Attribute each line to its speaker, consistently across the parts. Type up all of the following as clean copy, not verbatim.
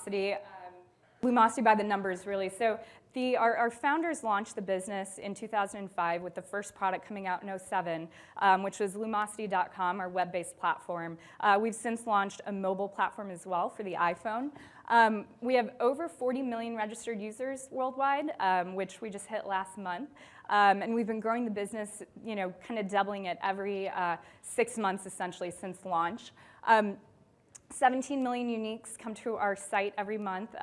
Speaker 1: Lumosity. Lumosity by the numbers, really. So our founders launched the business in 2005 with the first product coming out in 2007, which was Lumosity.com, our web-based platform. We've since launched a mobile platform as well for the iPhone. We have over 40 million registered users worldwide, which we just hit last month. And we've been growing the business, kind of doubling it every 6 months, essentially, since launch. 17 million uniques come to our site every month,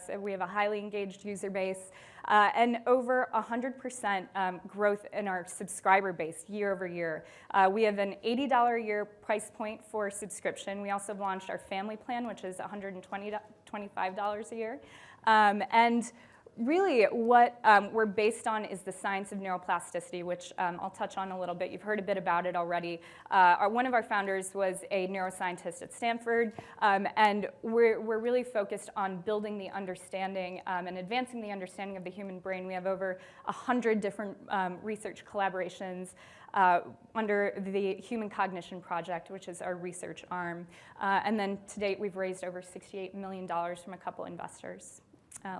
Speaker 1: so we have a highly engaged user base, and over 100% growth in our subscriber base year over year. We have an $80 a year price point for subscription. We also have launched our family plan, which is $125 a year. And really, what we're based on is the science of neuroplasticity, which I'll touch on a little bit. You've heard a bit about it already. One of our founders was a neuroscientist at Stanford, and we're really focused on building the understanding and advancing the understanding of the human brain. We have over 100 different research collaborations under the Human Cognition Project, which is our research arm. And then to date, we've raised over $68 million from a couple investors.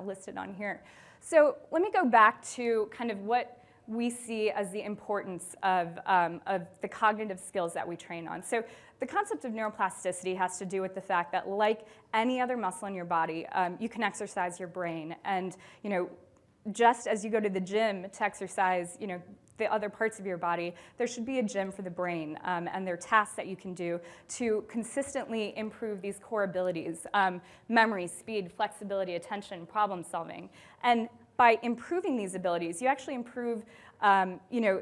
Speaker 1: Listed on here. So let me go back to kind of what we see as the importance of the cognitive skills that we train on. So the concept of neuroplasticity has to do with the fact that, like any other muscle in your body, you can exercise your brain. And just as you go to the gym to exercise, the other parts of your body, there should be a gym for the brain, and there are tasks that you can do to consistently improve these core abilities: memory, speed, flexibility, attention, problem solving. And by improving these abilities, you actually improve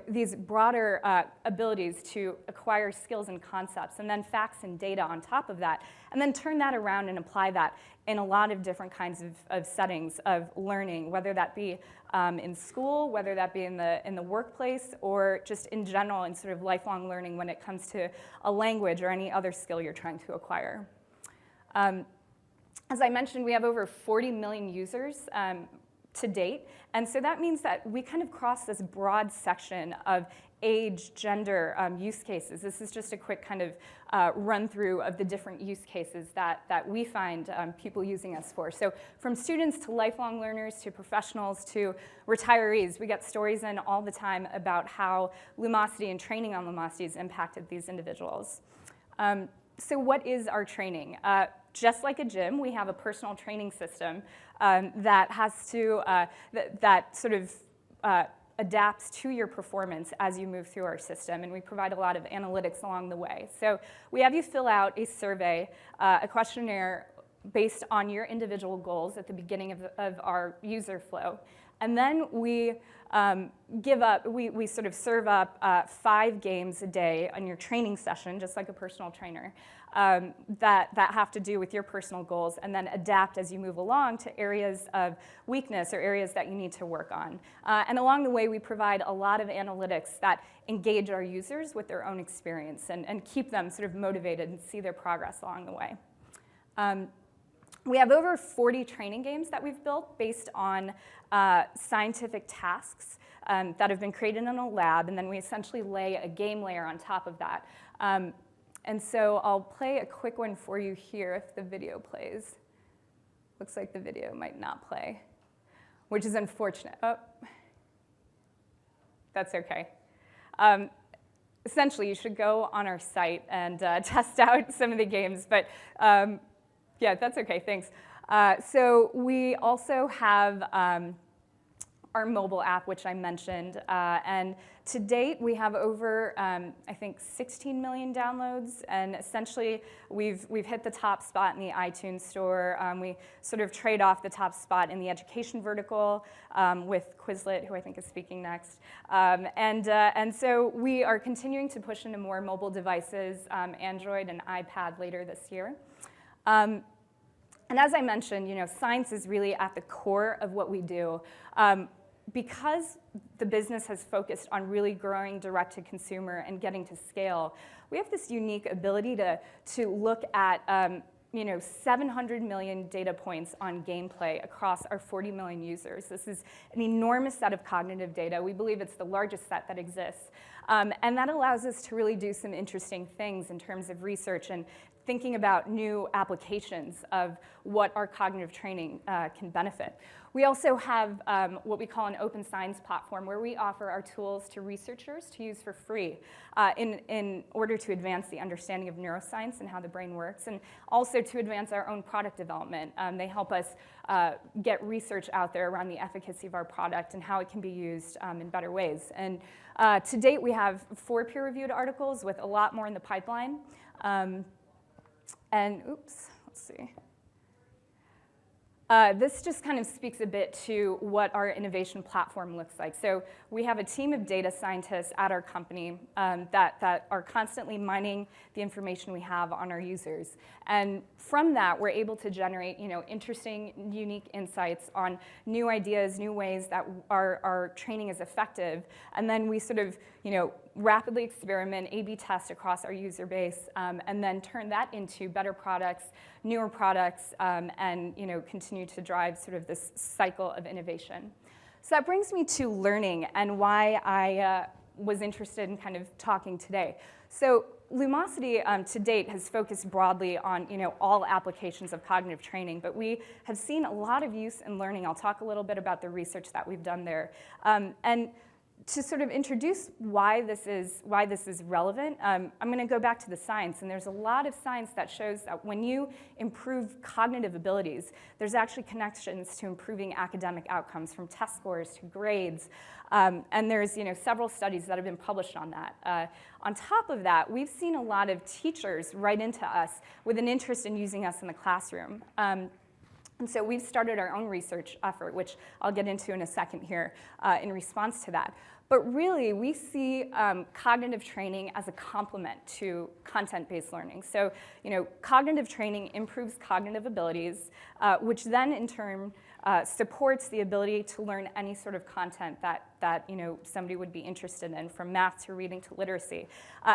Speaker 1: these broader abilities to acquire skills and concepts, and then facts and data on top of that, and then turn that around and apply that in a lot of different kinds of settings of learning, whether that be in school, whether that be in the workplace, or just in general in sort of lifelong learning when it comes to a language or any other skill you're trying to acquire. As I mentioned, we have over 40 million users to date, and so that means that we kind of cross this broad section of age, gender, use cases. This is just a quick kind of run through of the different use cases that we find people using us for. So from students to lifelong learners to professionals to retirees, we get stories in all the time about how Lumosity and training on Lumosity has impacted these individuals. So what is our training? Just like a gym, we have a personal training system that has to, that sort of adapts to your performance as you move through our system, and we provide a lot of analytics along the way. So we have you fill out a survey, a questionnaire based on your individual goals at the beginning of our user flow. And then we we sort of serve up 5 games a day on your training session, just like a personal trainer, that have to do with your personal goals, and then adapt as you move along to areas of weakness or areas that you need to work on. And along the way, we provide a lot of analytics that engage our users with their own experience and keep them sort of motivated and see their progress along the way. We have over 40 training games that we've built based on scientific tasks that have been created in a lab, and then we essentially lay a game layer on top of that. And so I'll play a quick one for you here if the video plays. Looks like the video might not play, which is unfortunate. Oh, that's okay. Essentially, you should go on our site and test out some of the games, but yeah, that's okay, thanks. So we also have our mobile app, which I mentioned, and to date we have over, I think, 16 million downloads, and essentially we've hit the top spot in the iTunes store. We sort of trade off the top spot in the education vertical with Quizlet, who I think is speaking next, and so we are continuing to push into more mobile devices, Android and iPad later this year. And as I mentioned, science is really at the core of what we do. Because the business has focused on really growing direct to consumer and getting to scale, we have this unique ability to look at 700 million data points on gameplay across our 40 million users. This is an enormous set of cognitive data. We believe it's the largest set that exists. And that allows us to really do some interesting things in terms of research and thinking about new applications of what our cognitive training can benefit. We also have what we call an open science platform where we offer our tools to researchers to use for free in order to advance the understanding of neuroscience and how the brain works, and also to advance our own product development. They help us get research out there around the efficacy of our product and how it can be used in better ways. And to date, we have 4 peer-reviewed articles with a lot more in the pipeline. Let's see. This just kind of speaks a bit to what our innovation platform looks like. So we have a team of data scientists at our company that are constantly mining the information we have on our users. And from that, we're able to generate interesting, unique insights on new ideas, new ways that our training is effective. And then we sort of rapidly experiment, A/B test across our user base, and then turn that into better products, newer products, and continue to drive sort of this cycle of innovation. So that brings me to learning and why I was interested in kind of talking today. So Lumosity to date has focused broadly on all applications of cognitive training, but we have seen a lot of use in learning. I'll talk a little bit about the research that we've done there. And to sort of introduce why this is relevant, I'm going to go back to the science. And there's a lot of science that shows that when you improve cognitive abilities, there's actually connections to improving academic outcomes, from test scores to grades. And there's several studies that have been published on that. On top of that, we've seen a lot of teachers write into us with an interest in using us in the classroom. And so we've started our own research effort, which I'll get into in a second here, in response to that. But really, we see cognitive training as a complement to content-based learning. So, cognitive training improves cognitive abilities, which then in turn supports the ability to learn any sort of content that somebody would be interested in, from math to reading to literacy.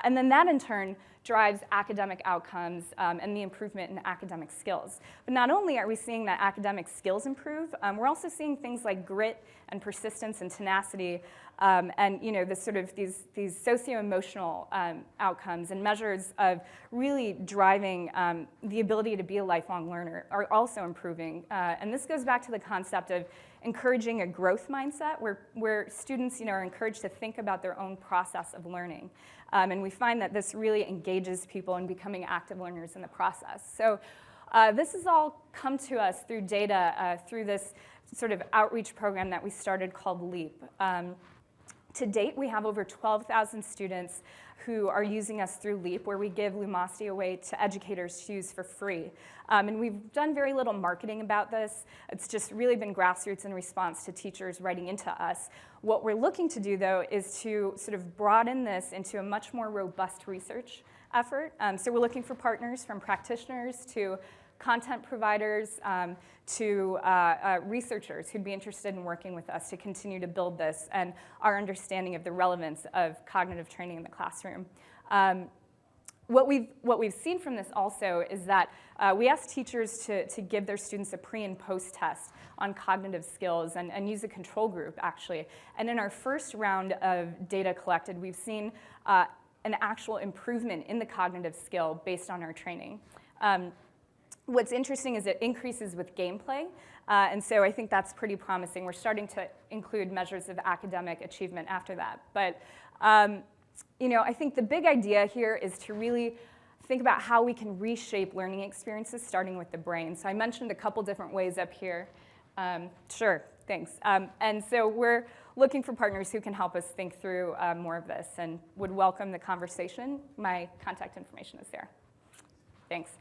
Speaker 1: And then that in turn drives academic outcomes and the improvement in academic skills. But not only are we seeing that academic skills improve, we're also seeing things like grit and persistence and tenacity, and this sort of these socio-emotional outcomes and measures of really driving the ability to be a lifelong learner are also improving. And this goes back to the concept of encouraging a growth mindset where students are encouraged to think about their own process of learning. And we find that this really engages people in becoming active learners in the process. So this has all come to us through data, through this sort of outreach program that we started called LEAP. To date, we have over 12,000 students who are using us through LEAP, where we give Lumosity away to educators to use for free. And we've done very little marketing about this. It's just really been grassroots in response to teachers writing into us. What we're looking to do, though, is to sort of broaden this into a much more robust research effort. So we're looking for partners, from practitioners to content providers to researchers who'd be interested in working with us to continue to build this and our understanding of the relevance of cognitive training in the classroom. What we've seen from this also is that we ask teachers to give their students a pre and post test on cognitive skills and use a control group, actually. And in our first round of data collected, we've seen an actual improvement in the cognitive skill based on our training. What's interesting is it increases with gameplay, and so I think that's pretty promising. We're starting to include measures of academic achievement after that. But I think the big idea here is to really think about how we can reshape learning experiences, starting with the brain. So I mentioned a couple different ways up here. Sure, thanks. And so we're looking for partners who can help us think through more of this and would welcome the conversation. My contact information is there. Thanks.